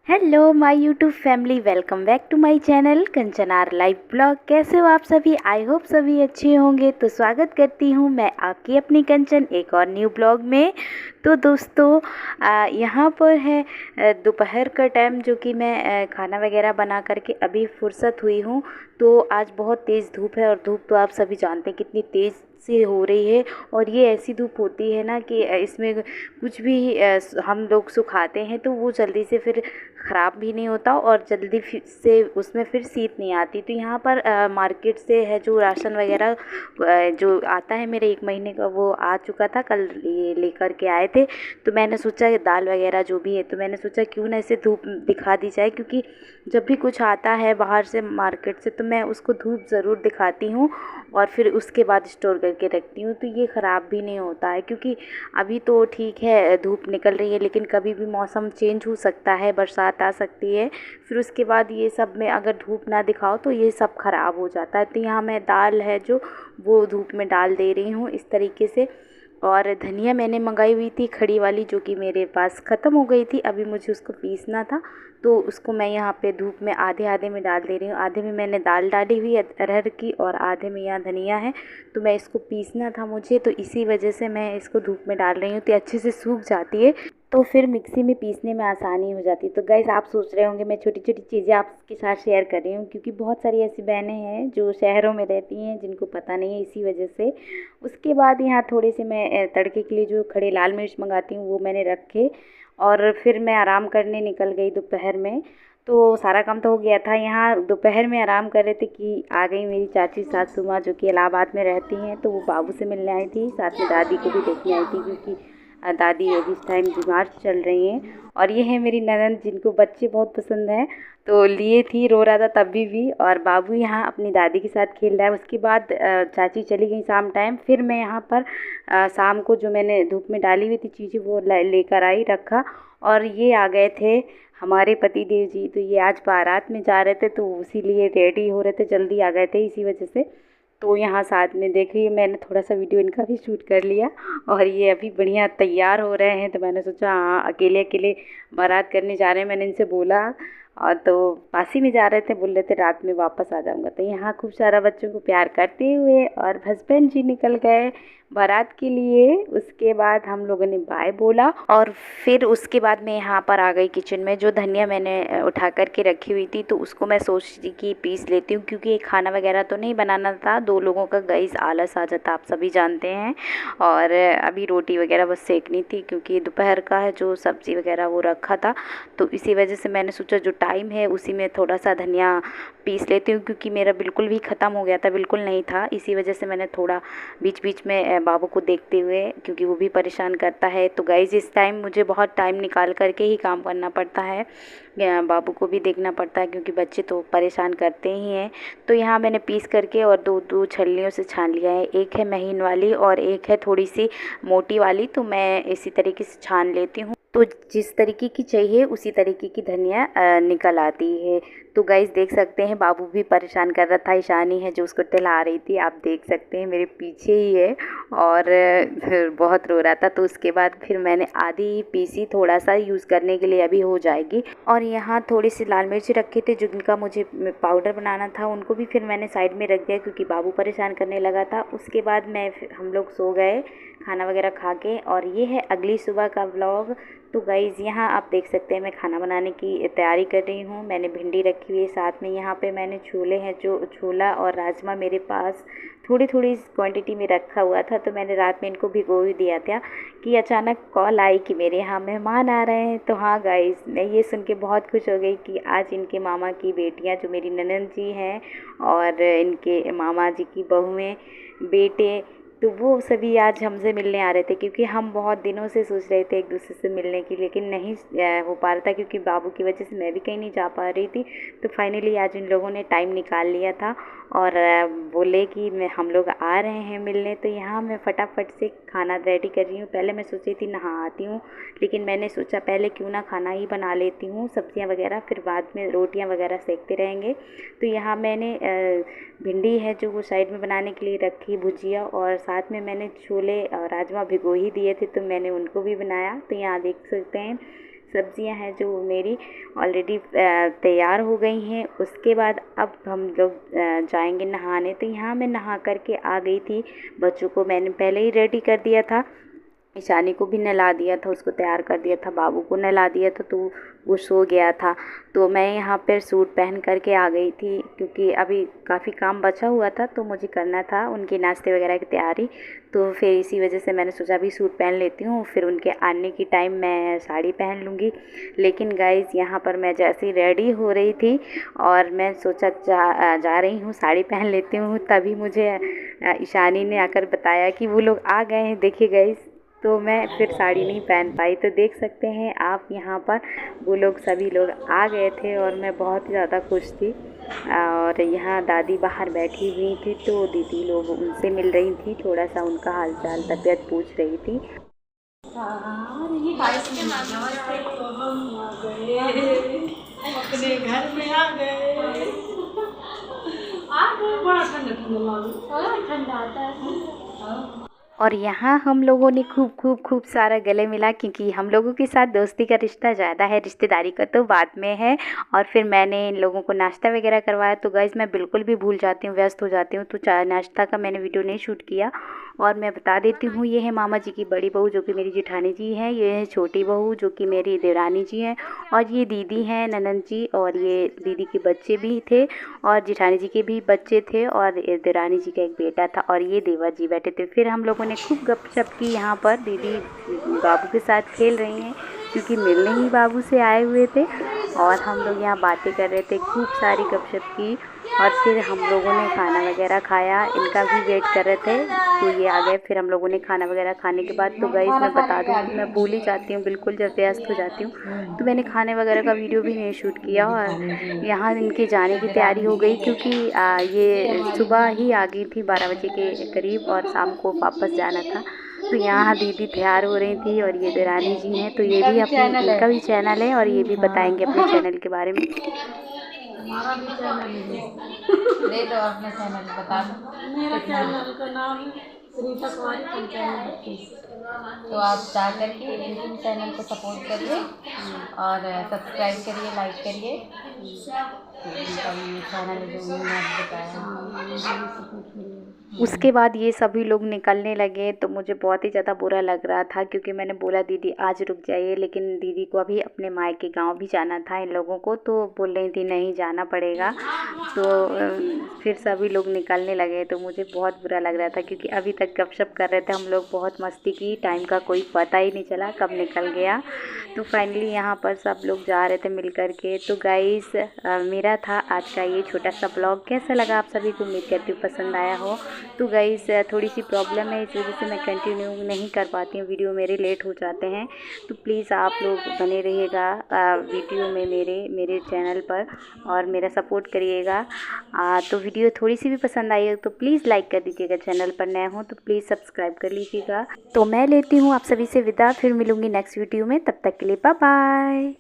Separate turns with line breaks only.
Hello my YouTube family, welcome back to my channel Kanchanar live blog. कैसे हो आप सभी? आई होप सभी अच्छे होंगे। तो स्वागत करती हूँ मैं आपकी अपनी कंचन एक और न्यू ब्लॉग में। तो दोस्तों यहाँ पर है दोपहर का टाइम, जो कि मैं खाना वगैरह बना करके अभी फुर्सत हुई हूँ। तो आज बहुत तेज़ धूप है और धूप तो आप सभी जानते हैं कितनी तेज़ से हो रही है। और ये ऐसी धूप होती है ना कि इसमें कुछ भी हम लोग सुखाते हैं तो वो जल्दी से फिर ख़राब भी नहीं होता और जल्दी से उसमें फिर सीत नहीं आती। तो यहाँ पर मार्केट से है जो राशन वगैरह जो आता है मेरे 1 महीने का, वो आ चुका था। कल ये लेकर के आए थे। तो मैंने सोचा दाल वगैरह जो भी है, तो मैंने सोचा क्यों ना इसे धूप दिखा दी जाए, क्योंकि जब भी कुछ आता है बाहर से मार्केट से तो मैं उसको धूप ज़रूर दिखाती हूँ और फिर उसके बाद स्टोर करके रखती हूँ। तो ये ख़राब भी नहीं होता है, क्योंकि अभी तो ठीक है धूप निकल रही है, लेकिन कभी भी मौसम चेंज हो सकता है, बरसात आ सकती है। फिर उसके बाद ये सब में अगर धूप ना दिखाओ तो ये सब ख़राब हो जाता है। तो यहाँ मैं दाल है जो वो धूप में डाल दे रही हूँ इस तरीके से। और धनिया मैंने मंगाई हुई थी खड़ी वाली, जो कि मेरे पास ख़त्म हो गई थी। अभी मुझे उसको पीसना था, तो उसको मैं यहाँ पे धूप में आधे आधे में डाल दे रही हूँ। आधे में मैंने दाल डाली हुई है अरहर की और आधे में यहाँ धनिया है। तो मैं इसको पीसना था मुझे, तो इसी वजह से मैं इसको धूप में डाल रही हूँ। तो अच्छे से सूख जाती है तो फिर मिक्सी में पीसने में आसानी हो जाती है। तो गाइस, आप सोच रहे होंगे मैं छोटी छोटी चीज़ें आपके साथ शेयर कर रही हूँ, क्योंकि बहुत सारी ऐसी बहनें हैं जो शहरों में रहती हैं जिनको पता नहीं है, इसी वजह से। उसके बाद यहाँ थोड़े से मैं तड़के के लिए जो खड़े लाल मिर्च मंगाती हूँ वो मैंने रखे और फिर मैं आराम करने निकल गई दोपहर में। तो सारा काम तो हो गया था। यहाँ दोपहर में आराम कर रहे थे कि आ गई मेरी चाची सासू माँ, जो कि इलाहाबाद में रहती हैं। तो वो बाबू से मिलने आई थी, साथ में दादी को भी देखने आई थी, क्योंकि दादी अभी इस टाइम बीमार चल रही हैं। और ये है मेरी ननंद, जिनको बच्चे बहुत पसंद हैं, तो लिए थी, रो रहा था तभी भी। और बाबू यहाँ अपनी दादी के साथ खेल रहा है। उसके बाद चाची चली गई शाम टाइम। फिर मैं यहाँ पर शाम को जो मैंने धूप में डाली हुई थी चीज़ें वो लेकर आई, रखा। और ये आ गए थे हमारे पति देव जी। तो ये आज बारात में जा रहे थे, तो इसीलिए रेडी हो रहे थे, जल्दी आ गए थे इसी वजह से। तो यहाँ साथ में देखिए मैंने थोड़ा सा वीडियो इनका भी शूट कर लिया। और ये अभी बढ़िया तैयार हो रहे हैं। तो मैंने सोचा हाँ, अकेले अकेले बारात करने जा रहे हैं, मैंने इनसे बोला। और तो पास ही में जा रहे थे, बोल रहे थे रात में वापस आ जाऊँगा। तो यहाँ खूब सारा बच्चों को प्यार करते हुए और हस्बैंड जी निकल गए बारात के लिए। उसके बाद हम लोगों ने बाय बोला और फिर उसके बाद मैं यहाँ पर आ गई किचन में। जो धनिया मैंने उठा करके रखी हुई थी, तो उसको मैं सोच रही कि पीस लेती हूँ, क्योंकि खाना वगैरह तो नहीं बनाना था। 2 लोगों का गाइस आलस आ जाता, आप सभी जानते हैं। और अभी रोटी वगैरह बस सेकनी थी, क्योंकि दोपहर का है जो सब्ज़ी वगैरह वो रखा था। तो इसी वजह से मैंने सोचा जो टाइम है उसी में थोड़ा सा धनिया पीस लेती हूँ, क्योंकि मेरा बिल्कुल भी ख़त्म हो गया था, बिल्कुल नहीं था। इसी वजह से मैंने थोड़ा बीच बीच में बाबू को देखते हुए, क्योंकि वो भी परेशान करता है। तो गाइस, इस टाइम मुझे बहुत टाइम निकाल करके ही काम करना पड़ता है, बाबू को भी देखना पड़ता है, क्योंकि बच्चे तो परेशान करते ही हैं। तो यहाँ मैंने पीस करके और दो छलनियों से छान लिया है। एक है महीन वाली और एक है थोड़ी सी मोटी वाली। तो मैं इसी तरीके से छान लेती हूँ, तो जिस तरीके की चाहिए उसी तरीके की धनिया निकल आती है। तो गाइस देख सकते हैं बाबू भी परेशान कर रहा था। ईशानी है जो उसको टहला रही थी, आप देख सकते हैं मेरे पीछे ही है। और फिर बहुत रो रहा था। तो उसके बाद फिर मैंने आधी ही पीसी, थोड़ा सा यूज़ करने के लिए अभी हो जाएगी। और यहाँ थोड़ी सी लाल मिर्च रखे थे जिनका मुझे पाउडर बनाना था, उनको भी फिर मैंने साइड में रख दिया, क्योंकि बाबू परेशान करने लगा था। उसके बाद हम लोग सो गए खाना वगैरह खा के। और ये है अगली सुबह का व्लॉग। तो गाइज़ यहाँ आप देख सकते हैं मैं खाना बनाने की तैयारी कर रही हूँ। मैंने भिंडी रखी हुई है, साथ में यहाँ पे मैंने छोले हैं, जो छोला और राजमा मेरे पास थोड़ी थोड़ी क्वांटिटी में रखा हुआ था। तो मैंने रात में इनको भिगो ही दिया था कि अचानक कॉल आई कि मेरे यहाँ मेहमान आ रहे हैं। तो हाँ गाइज़, मैं ये सुन के बहुत खुश हो गई कि आज इनके मामा की बेटियाँ, जो मेरी ननंद जी हैं, और इनके मामा जी की बहुएँ, बेटे, तो वो सभी आज हमसे मिलने आ रहे थे। क्योंकि हम बहुत दिनों से सोच रहे थे एक दूसरे से मिलने की, लेकिन नहीं हो पा रहा था, क्योंकि बाबू की वजह से मैं भी कहीं नहीं जा पा रही थी। तो फाइनली आज इन लोगों ने टाइम निकाल लिया था और बोले कि हम लोग आ रहे हैं मिलने। तो यहाँ मैं फटाफट से खाना रेडी कर रही हूँ। पहले मैं सोची थी नहा आती हूँ, लेकिन मैंने सोचा पहले क्यों ना खाना ही बना लेती हूँ, सब्जियाँ वगैरह, फिर बाद में रोटियाँ वगैरह सेकते रहेंगे। तो यहाँ मैंने भिंडी है जो वो साइड में बनाने के लिए रखी भुजिया, और साथ में मैंने छोले और राजमा भिगो ही दिए थे, तो मैंने उनको भी बनाया। तो यहाँ देख सकते हैं सब्जियां हैं जो मेरी ऑलरेडी तैयार हो गई हैं। उसके बाद अब हम लोग जाएंगे नहाने। तो यहाँ मैं नहा करके आ गई थी। बच्चों को मैंने पहले ही रेडी कर दिया था, ईशानी को भी नहला दिया था, उसको तैयार कर दिया था, बाबू को नहला दिया था, तो वो सो गया था। तो मैं यहाँ पर सूट पहन करके आ गई थी क्योंकि अभी काफ़ी काम बचा हुआ था तो मुझे करना था उनके नाश्ते वगैरह की तैयारी। तो फिर इसी वजह से मैंने सोचा अभी सूट पहन लेती हूँ, फिर उनके आने की टाइम मैं साड़ी पहन लूँगी। लेकिन गाइज़ यहाँ पर मैं जैसे ही रेडी हो रही थी और मैं सोचा जा रही हूँ साड़ी पहन लेती हूँ, तभी मुझे ईशानी ने आकर बताया कि वो लोग आ गए हैं। देखिए गाइज़, तो मैं फिर साड़ी नहीं पहन पाई। तो देख सकते हैं आप यहाँ पर वो लोग सभी लोग आ गए थे और मैं बहुत ही ज़्यादा खुश थी। और यहाँ दादी बाहर बैठी हुई थी तो दीदी लोग उनसे मिल रही थी, थोड़ा सा उनका हालचाल तबीयत पूछ रही थी।
अपने घर में आ गए। बड़ा ठंडा आता है।
और यहाँ हम लोगों ने खूब सारा गले मिला क्योंकि हम लोगों के साथ दोस्ती का रिश्ता ज़्यादा है, रिश्तेदारी का तो बाद में है। और फिर मैंने इन लोगों को नाश्ता वगैरह करवाया। तो गाइज़ मैं बिल्कुल भी भूल जाती हूँ, व्यस्त हो जाती हूँ, तो चाय नाश्ता का मैंने वीडियो नहीं शूट किया। और मैं बता देती हूँ, ये है मामा जी की बड़ी बहू जो कि मेरी जेठानी जी हैं, ये है छोटी बहू जो कि मेरी देवरानी जी हैं, और ये दीदी हैं ननद जी, और ये दीदी के बच्चे भी थे और जेठानी जी के भी बच्चे थे और देवरानी जी का एक बेटा था, और ये देवर जी बैठे थे। फिर हम लोगों ने खूब गपशप की। यहाँ पर दीदी बाबू के साथ खेल रही हैं क्योंकि मिलने ही बाबू से आए हुए थे, और हम लोग यहाँ बातें कर रहे थे, खूब सारी गपशप की। और फिर हम लोगों ने खाना वगैरह खाया, इनका भी वेट कर रहे थे तो ये आ गए। फिर हम लोगों ने खाना वगैरह खाने के बाद, तो गाइस मैं बता दूँ कि मैं भूल ही जाती हूँ बिल्कुल जब व्यस्त हो जाती हूँ, तो मैंने खाने वगैरह का वीडियो भी नहीं शूट किया। और यहाँ इनके जाने की तैयारी हो गई क्योंकि ये सुबह ही आ गई थी 12 बजे के करीब और शाम को वापस जाना था। तो यहाँ दीदी तैयार हो रही थी और ये देरानी जी हैं, तो ये भी अपनी इनका भी चैनल है और ये भी बताएंगे अपने चैनल के बारे में।
हमारा भी चैनल है,
दे दो अपने चैनल बता दो।
मेरा चैनल का नाम है सरिता कुमारी पंचायत 32।
तो आप जा करके इनके चैनल को सपोर्ट करिए और सब्सक्राइब करिए, लाइक करिए। चैनल जो उन्होंने बताया।
उसके बाद ये सभी लोग निकलने लगे तो मुझे बहुत ही ज़्यादा बुरा लग रहा था क्योंकि मैंने बोला दीदी आज रुक जाइए, लेकिन दीदी को अभी अपने मायके गांव भी जाना था इन लोगों को, तो बोल रही थी नहीं जाना पड़ेगा। तो फिर सभी लोग निकलने लगे तो मुझे बहुत बुरा लग रहा था क्योंकि अभी तक गपशप कर रहे थे हम लोग, बहुत मस्ती की, टाइम का कोई पता ही नहीं चला कब निकल गया। तो फाइनली यहाँ पर सब लोग जा रहे थे मिल कर के। तो गाइस मेरा था आज का ये छोटा सा ब्लॉग, कैसा लगा आप सभी को, उम्मीद करती हूँ पसंद आया हो। तो गाइस थोड़ी सी प्रॉब्लम है, इस वजह से मैं कंटिन्यू नहीं कर पाती हूँ, वीडियो मेरे लेट हो जाते हैं। तो प्लीज़ आप लोग बने रहिएगा वीडियो में मेरे चैनल पर और मेरा सपोर्ट करिएगा। तो वीडियो थोड़ी सी भी पसंद आई हो तो प्लीज़ लाइक कर दीजिएगा, चैनल पर नए हो तो प्लीज़ सब्सक्राइब कर लीजिएगा। तो मैं लेती हूँ आप सभी से विदा, फिर मिलूँगी नेक्स्ट वीडियो में, तब तक के लिए बाय बाय।